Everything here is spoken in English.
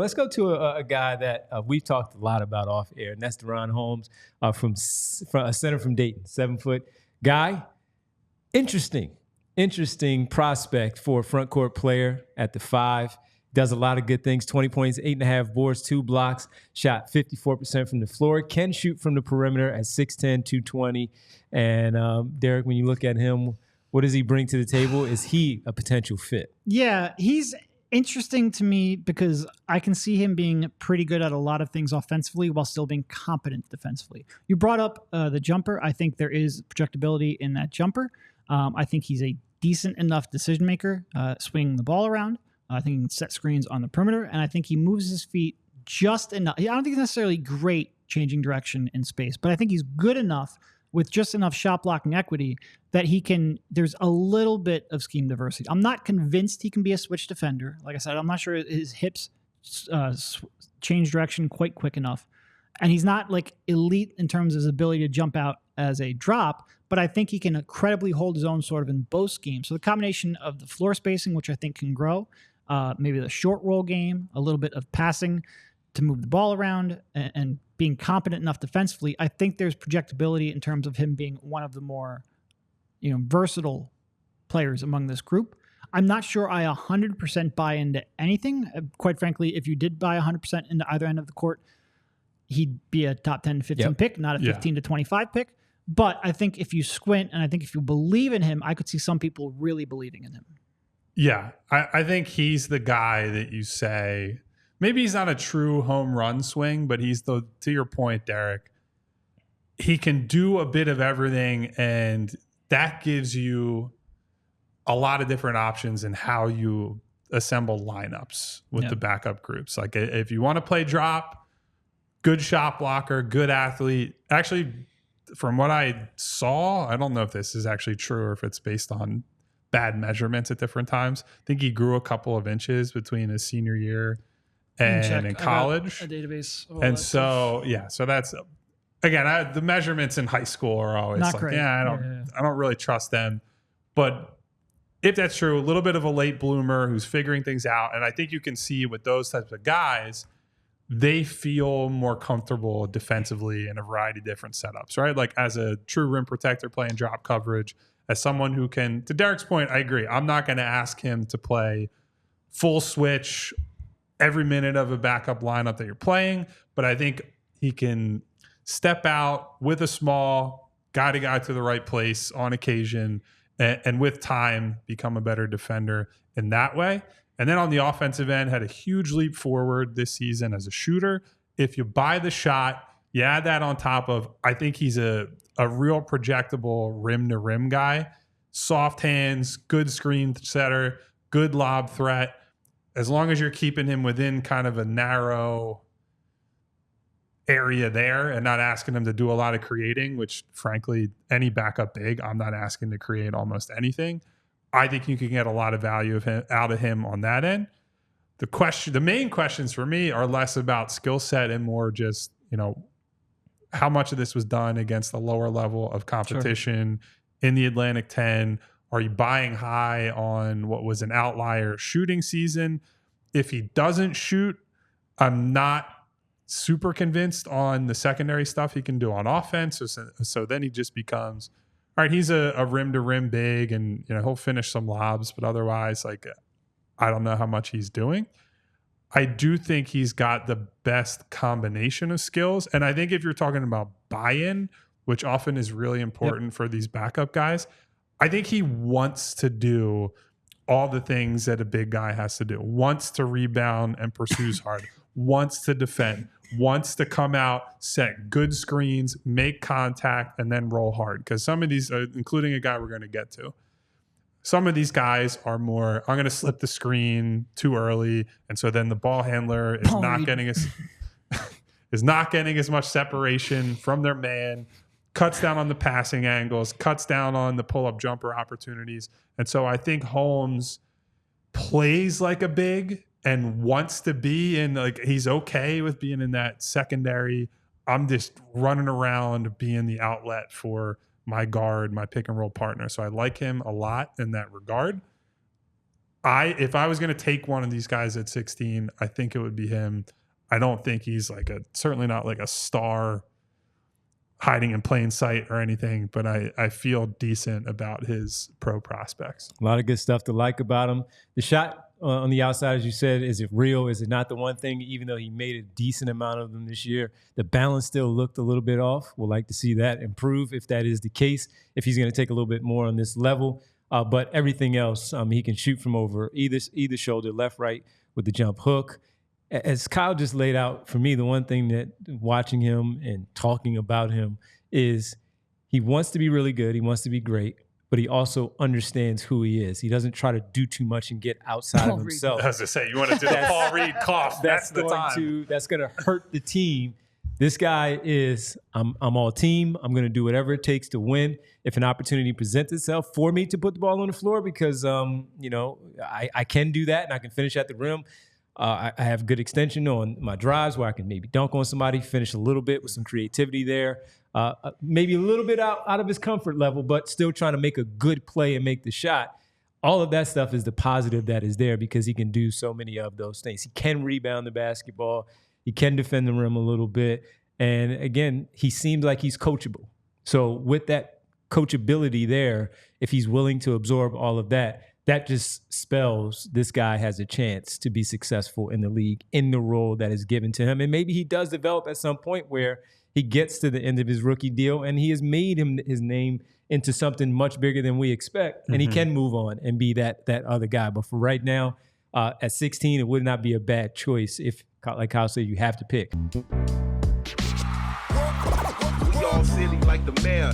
Let's go to a guy that we've talked a lot about off air, and that's DaRon Holmes from a center from Dayton, 7-foot guy. Interesting prospect for a front court player at the 5. Does a lot of good things, 20 points, 8.5 boards, 2 blocks, shot 54% from the floor, can shoot from the perimeter at 6'10", 220. And Derek, when you look at him, what does he bring to the table? Is he a potential fit? Yeah, he's interesting to me because I can see him being pretty good at a lot of things offensively while still being competent defensively. You brought up the jumper. I think there is projectability in that jumper. I think he's a decent enough decision maker, swinging the ball around. I think he can set screens on the perimeter, and I think he moves his feet just enough. I don't think he's necessarily great changing direction in space, but I think he's good enough with just enough shot blocking equity that he can, there's a little bit of scheme diversity. I'm not convinced he can be a switch defender. Like I said, I'm not sure his hips change direction quite quick enough. And he's not like elite in terms of his ability to jump out as a drop, but I think he can incredibly hold his own sort of in both schemes. So the combination of the floor spacing, which I think can grow, maybe the short roll game, a little bit of passing to move the ball around, and being competent enough defensively, I think there's projectability in terms of him being one of the more, versatile players among this group. I'm not sure I 100% buy into anything. Quite frankly, if you did buy 100% into either end of the court, he'd be a top 10 to 15 pick, not a 15 to 25 pick. But I think if you squint and I think if you believe in him, I could see some people really believing in him. Yeah, I think he's the guy that you say, maybe he's not a true home run swing, but he's to your point, Derek, he can do a bit of everything, and that gives you a lot of different options in how you assemble lineups with the backup groups. Like if you want to play drop, good shot blocker, good athlete. Actually, from what I saw, I don't know if this is actually true or if it's based on bad measurements at different times. I think he grew a couple of inches between his senior year and in college. A database. And so, so that's, again, the measurements in high school are always not like, great. I don't really trust them. But if that's true, a little bit of a late bloomer who's figuring things out. And I think you can see with those types of guys, they feel more comfortable defensively in a variety of different setups, right? Like as a true rim protector playing drop coverage, as someone who can, to Derek's point, I agree. I'm not going to ask him to play full switch every minute of a backup lineup that you're playing, but I think he can step out with a small guy to the right place on occasion, and with time become a better defender in that way. And then on the offensive end, had a huge leap forward this season as a shooter. If you buy the shot, you add that on top of, I think he's a real projectable rim-to-rim guy. Soft hands, good screen setter, good lob threat. As long as you're keeping him within kind of a narrow area there and not asking him to do a lot of creating, which frankly, any backup big, I'm not asking to create almost anything. I think you can get a lot of value out of him on that end. The main questions for me are less about skill set and more just, how much of this was done against the lower level of competition in the Atlantic 10. Are you buying high on what was an outlier shooting season? If he doesn't shoot, I'm not super convinced on the secondary stuff he can do on offense. So then he just becomes, all right, he's a rim-to-rim big, and he'll finish some lobs, but otherwise, I don't know how much he's doing. I do think he's got the best combination of skills, and I think if you're talking about buy-in, which often is really important for these backup guys, I think he wants to do all the things that a big guy has to do. Wants to rebound and pursues hard. Wants to defend. Wants to come out, set good screens, make contact, and then roll hard. Because some of these, including a guy we're going to get to, some of these guys are more, I'm going to slip the screen too early, and so then the ball handler is not getting as much separation from their man, cuts down on the passing angles, cuts down on the pull-up jumper opportunities. And so I think Holmes plays like a big and wants to be in, he's okay with being in that secondary. I'm just running around being the outlet for my guard, my pick and roll partner. So I like him a lot in that regard. if I was going to take one of these guys at 16, I think it would be him. I don't think he's certainly not like a star hiding in plain sight or anything, but I feel decent about his pro prospects. A lot of good stuff to like about him. The shot on the outside, as you said, is it real? Is it not the one thing? Even though he made a decent amount of them this year, the balance still looked a little bit off. We'll like to see that improve if that is the case, if he's going to take a little bit more on this level. But everything else, he can shoot from over either shoulder, left, right, with the jump hook. As Kyle just laid out, for me, the one thing that watching him and talking about him is he wants to be really good. He wants to be great, but he also understands who he is. He doesn't try to do too much and get outside of himself. I was going to say, you want to do the Paul Reed cough. That's the time. That's going to hurt the team. This guy is, I'm all team. I'm going to do whatever it takes to win. If an opportunity presents itself for me to put the ball on the floor because, I can do that and I can finish at the rim. I have good extension on my drives where I can maybe dunk on somebody, finish a little bit with some creativity there. Maybe a little bit out of his comfort level, but still trying to make a good play and make the shot. All of that stuff is the positive that is there because he can do so many of those things. He can rebound the basketball. He can defend the rim a little bit. And again, he seems like he's coachable. So with that coachability there, if he's willing to absorb all of that, that just spells this guy has a chance to be successful in the league in the role that is given to him. And maybe he does develop at some point where he gets to the end of his rookie deal and he has made his name into something much bigger than we expect. And he can move on and be that other guy. But for right now, at 16, it would not be a bad choice if, like Kyle said, you have to pick. We all silly like the mayor.